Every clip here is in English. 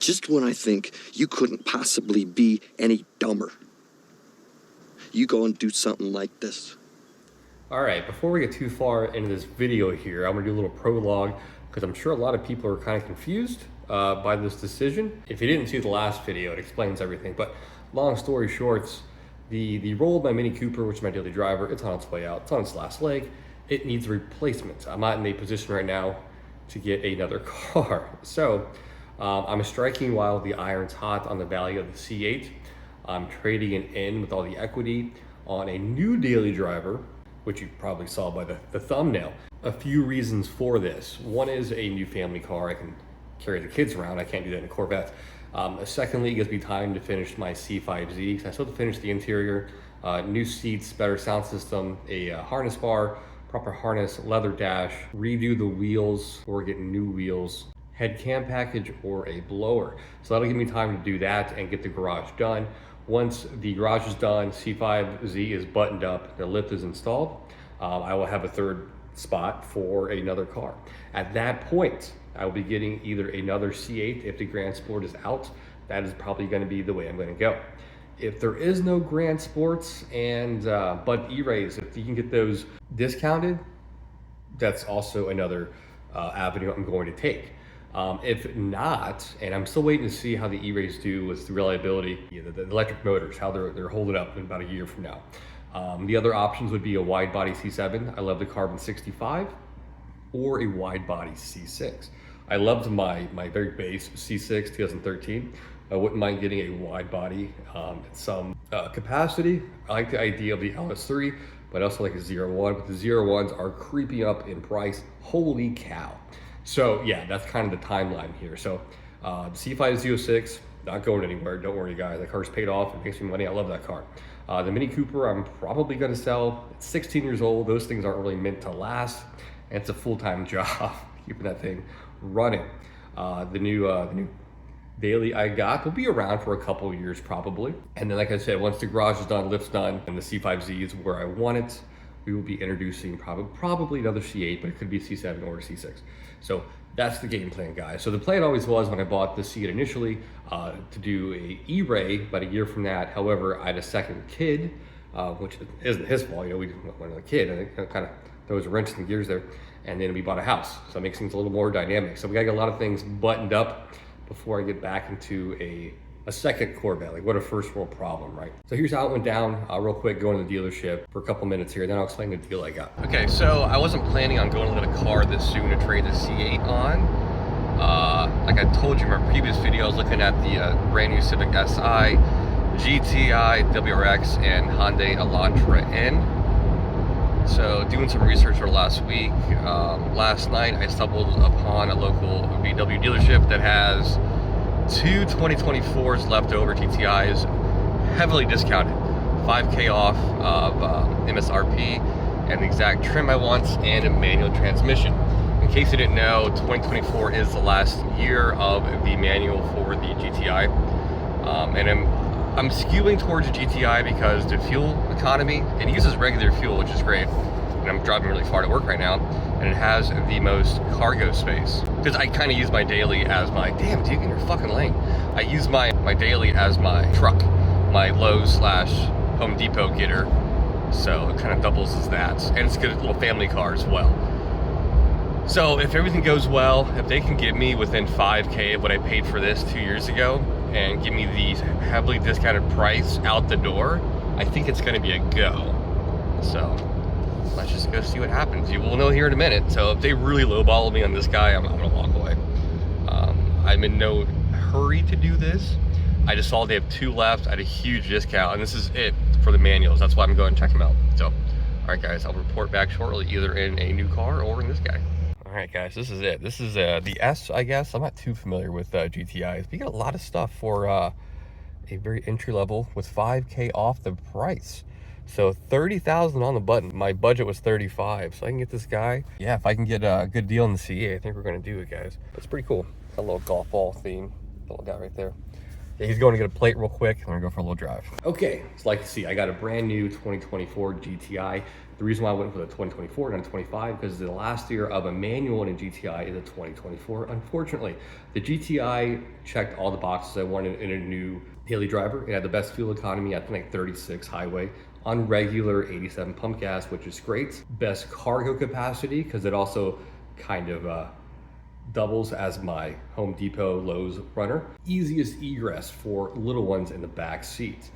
Just when I think you couldn't possibly be any dumber, you go and do something like this. All right, before we get too far into this video here, I'm gonna do a little prologue because I'm sure a lot of people are kind of confused by this decision. If you didn't see the last video, it explains everything. But long story short, the roll of my Mini Cooper, which is my daily driver, it's on its way out. It's on its last leg. It needs a replacement. I'm not in a position right now to get another car. So I'm striking while the iron's hot on the value of the C8. I'm trading it in with all the equity on a new daily driver, which you probably saw by the thumbnail. A few reasons for this. One is a new family car. I can carry the kids around. I can't do that in a Corvette. Secondly, it gives me time to finish my C5Z, because I still have to finish the interior. New seats, better sound system, a harness bar, proper harness, leather dash, redo the wheels or get new wheels, head cam package, or a blower. So that'll give me time to do that and get the garage done. Once the garage is done, C5Z is buttoned up, the lift is installed, I will have a third spot for another car. At that point, I will be getting either another C8 if the Grand Sport is out. That is probably going to be the way I'm going to go. If there is no Grand Sports and but E-Rays, if you can get those discounted, that's also another avenue I'm going to take. If not, and I'm still waiting to see how the E-Rays do with the reliability, the electric motors, how they're holding up in about a year from now. The other options would be a wide body C7. I love the Carbon 65, or a wide body C6. I loved my very base C6 2013. I wouldn't mind getting a wide body at some capacity. I like the idea of the LS3, but I also like a 01, but the 01s are creeping up in price. Holy cow. So yeah, that's kind of the timeline here. So the C5Z06, not going anywhere. Don't worry guys, that car's paid off. It makes me money. I love that car. The Mini Cooper, I'm probably gonna sell. It's 16 years old. Those things aren't really meant to last. And it's a full-time job keeping that thing running. The new daily I got will be around for a couple of years probably. And then like I said, once the garage is done, lift's done, and the C5Z is where I want it, we will be introducing probably another C8, but it could be a C7 or a C6. So that's the game plan, guys. So the plan always was, when I bought the C8 initially, to do a E-Ray about a year from that. However, I had a second kid, which isn't his fault. You know, we didn't want another kid, and it kind of throws a wrench in the gears there. And then we bought a house, so it makes things a little more dynamic. So we gotta get a lot of things buttoned up before I get back into a second Corvette. Like, what a first world problem, right? So here's how it went down. Real quick, going to the dealership for a couple minutes here, then I'll explain the deal I got. Okay, so I wasn't planning on going to get a car this soon to trade the C8 on. Like I told you in my previous video, I was looking at the brand new Civic Si, GTI, WRX, and Hyundai Elantra N. So doing some research for last week, last night I stumbled upon a local VW dealership that has two 2024s left over GTIs, heavily discounted, 5K off of MSRP, and the exact trim I want, and a manual transmission. In case you didn't know, 2024 is the last year of the manual for the GTI, and I'm skewing towards the GTI because the fuel economy, it uses regular fuel, which is great. And I'm driving really far to work right now, and it has the most cargo space. Because I kind of use my daily as my, damn dude, in your fucking lane. I use my daily as my truck, my Lowe's/Home Depot getter. So it kind of doubles as that. And it's a good little family car as well. So if everything goes well, if they can give me within 5K of what I paid for this 2 years ago, and give me the heavily discounted price out the door, I think it's gonna be a go. So let's just go see what happens. You will know here in a minute. So if they really lowball me on this guy, I'm gonna walk away. I'm in no hurry to do this. I just saw they have two left at a huge discount, and this is it for the manuals. That's why I'm going to check them out. So, all right guys, I'll report back shortly, either in a new car or in this guy. All right guys, this is it. This is the S, I guess. I'm not too familiar with GTIs, but you got a lot of stuff for a very entry level with 5K off the price. So 30,000 on the button. My budget was 35, so I can get this guy. Yeah, if I can get a good deal in the C8, I think we're gonna do it, guys. It's pretty cool. A little golf ball theme, little guy right there. Yeah, he's going to get a plate real quick. I'm gonna go for a little drive. Okay, so like you see, I got a brand new 2024 GTI. The reason why I went for the 2024 and not 25 because the last year of a manual in a GTI is a 2024. Unfortunately, the GTI checked all the boxes I wanted in a new daily driver. It had the best fuel economy at like 36 highway on regular 87 pump gas, which is great. Best cargo capacity because it also kind of doubles as my Home Depot Lowe's runner. Easiest egress for little ones in the back seat.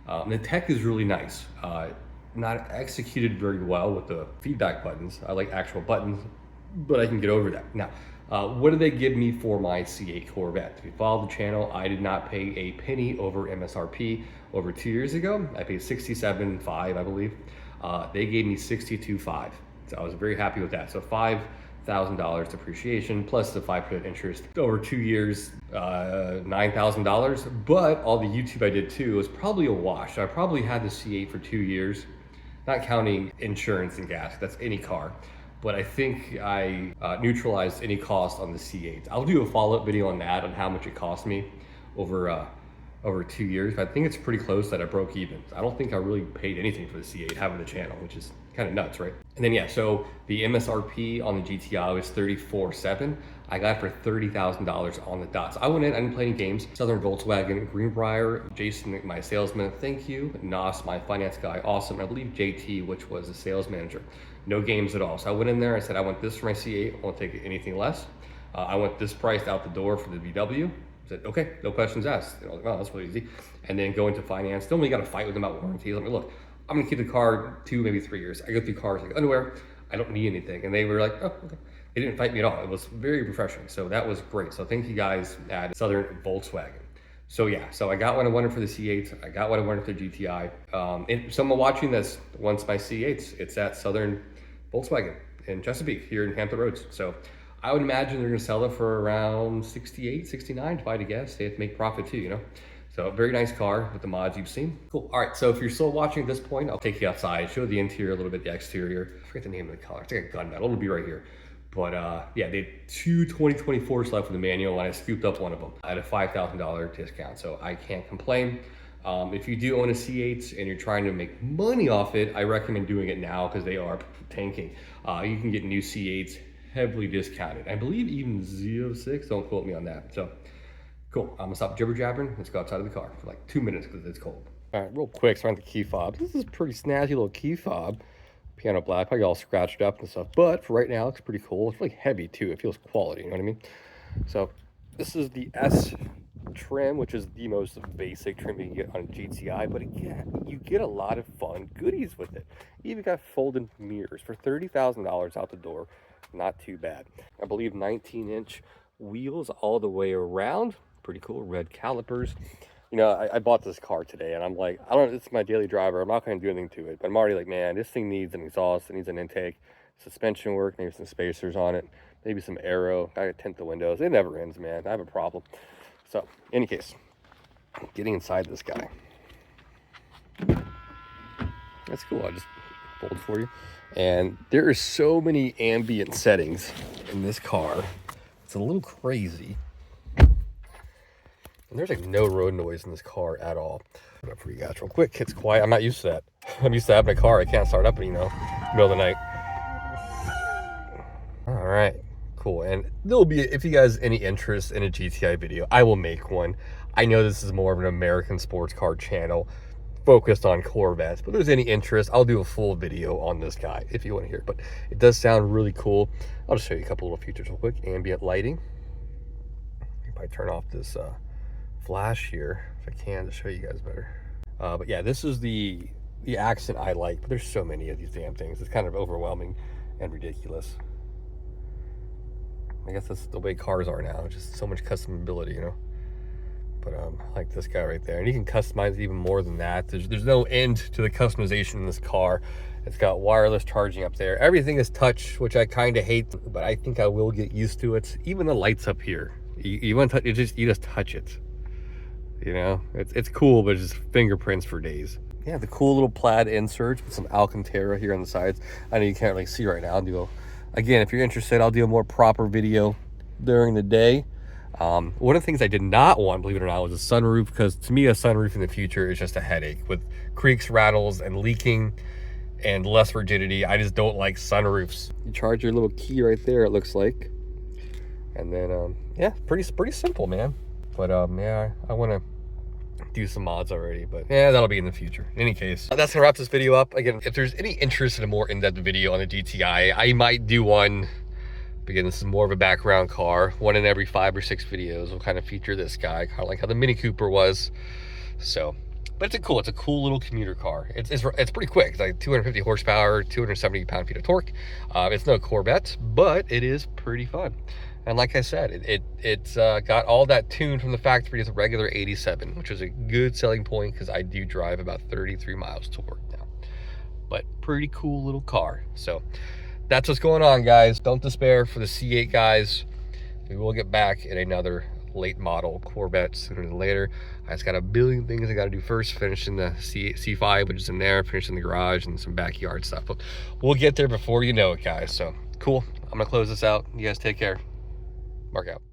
The tech is really nice. Not executed very well with the feedback buttons. I like actual buttons, but I can get over that. Now, what did they give me for my C8 Corvette? If you follow the channel, I did not pay a penny over MSRP over 2 years ago. I paid $67.5, I believe. They gave me $62.5. So I was very happy with that. So $5,000 depreciation plus the 5% interest over 2 years, $9,000. But all the YouTube I did too was probably a wash. I probably had the C8 for 2 years, not counting insurance and gas. That's any car. But I think I neutralized any cost on the C8. I'll do a follow-up video on that, on how much it cost me over 2 years. But I think it's pretty close that I broke even. I don't think I really paid anything for the C8 having the channel, which is kind of nuts, right? And then yeah, so the MSRP on the GTI was $34,700. I got it for $30,000 on the dot. So I went in, I didn't play any games. Southern Volkswagen, Greenbrier, Jason, my salesman, thank you. Nos, my finance guy, awesome. I believe JT, which was the sales manager. No games at all. So I went in there, I said, I want this for my C8, I won't take anything less. I want this priced out the door for the VW. I said, okay, no questions asked. You know, like, oh, that's really easy. And then go into finance. Don't really got to fight with them about warranties. Let me look, I'm gonna keep the car 2, maybe 3 years. I go through cars like underwear, I don't need anything. And they were like, oh, okay. They didn't fight me at all. It was very refreshing. So that was great. So thank you guys at Southern Volkswagen. So yeah, so I got what I wanted for the C8. I got what I wanted for the GTI. And someone watching this wants my C8s. It's at Southern Volkswagen in Chesapeake here in Hampton Roads. So I would imagine they're gonna sell it for around 68, 69, if I had to guess. They have to make profit too, you know? So a very nice car with the mods you've seen. Cool. All right, so if you're still watching at this point, I'll take you outside, show the interior a little bit, the exterior. I forget the name of the color. It's like a gunmetal. It'll be right here. But yeah, they had 2 2024s left for the manual, and I scooped up one of them at a $5,000 discount. So I can't complain. If you do own a C8 and you're trying to make money off it, I recommend doing it now because they are tanking. You can get new C8s heavily discounted. I believe even Z06, don't quote me on that. So cool, I'm gonna stop jibber jabbering. Let's go outside of the car for like 2 minutes because it's cold. All right, real quick, so on the key fob. This is a pretty snazzy little key fob. Piano black, probably all scratched up and stuff, but for right now, it looks pretty cool. It's really heavy too. It feels quality, you know what I mean? So this is the S trim, which is the most basic trim you can get on a GTI, but again, you get a lot of fun goodies with it. You even got folded mirrors for $30,000 out the door. Not too bad. I believe 19-inch wheels all the way around. Pretty cool. Red calipers. You know, I bought this car today and I'm like, I don't know, it's my daily driver. I'm not going to do anything to it. But I'm already like, man, this thing needs an exhaust. It needs an intake, suspension work, maybe some spacers on it, maybe some aero. I gotta tint the windows. It never ends, man. I have a problem. So, in any case, getting inside this guy. That's cool. I just pulled for you. And there are so many ambient settings in this car. It's a little crazy. And there's like no road noise in this car at all. Put it up for you guys real quick. It's quiet. I'm not used to that. I'm used to having a car I can't start up, you know, middle of the night. All right, cool. And there'll be, if you guys any interest in a GTI video, I will make one. I know this is more of an American sports car channel focused on Corvettes, but if there's any interest, I'll do a full video on this guy if you want to hear it. But it does sound really cool. I'll just show you a couple little features real quick. Ambient lighting. If I turn off this flash here, if I can, to show you guys better. But yeah, this is the accent I like, but there's so many of these damn things. It's kind of overwhelming and ridiculous. I guess that's the way cars are now, just so much customability, you know. But I like this guy right there, and you can customize even more than that. There's no end to the customization in this car. It's got wireless charging up there. Everything is touch, which I kind of hate, but I think I will get used to it. Even the lights up here, you want to touch, you just touch it. You know, it's cool, but it's just fingerprints for days. Yeah, the cool little plaid inserts with some Alcantara here on the sides. I know you can't really see right now. Again, if you're interested, I'll do a more proper video during the day. One of the things I did not want, believe it or not, was a sunroof, because to me a sunroof in the future is just a headache with creaks, rattles, and leaking and less rigidity. I just don't like sunroofs. You charge your little key right there, it looks like. And then, yeah, pretty simple, man. But yeah, I want to do some mods already, but yeah, that'll be in the future. In any case, that's gonna wrap this video up. Again, if there's any interest in a more in-depth video on the GTI, I might do one. Again, this is more of a background car. One in every 5 or 6 videos will kind of feature this guy, kind of like how the Mini Cooper was. So, but it's a cool little commuter car. It's pretty quick. It's like 250 horsepower, 270 pound-feet of torque. It's no Corvette, but it is pretty fun. And like I said, it's got all that tune from the factory as a regular 87, which is a good selling point because I do drive about 33 miles to work now. But pretty cool little car. So that's what's going on, guys. Don't despair for the C8 guys. We will get back in another late model Corvette sooner than later. I just got a billion things I got to do first, finishing the C5, which is in there, finishing the garage and some backyard stuff. But we'll get there before you know it, guys. So cool. I'm gonna close this out. You guys take care. Mark out.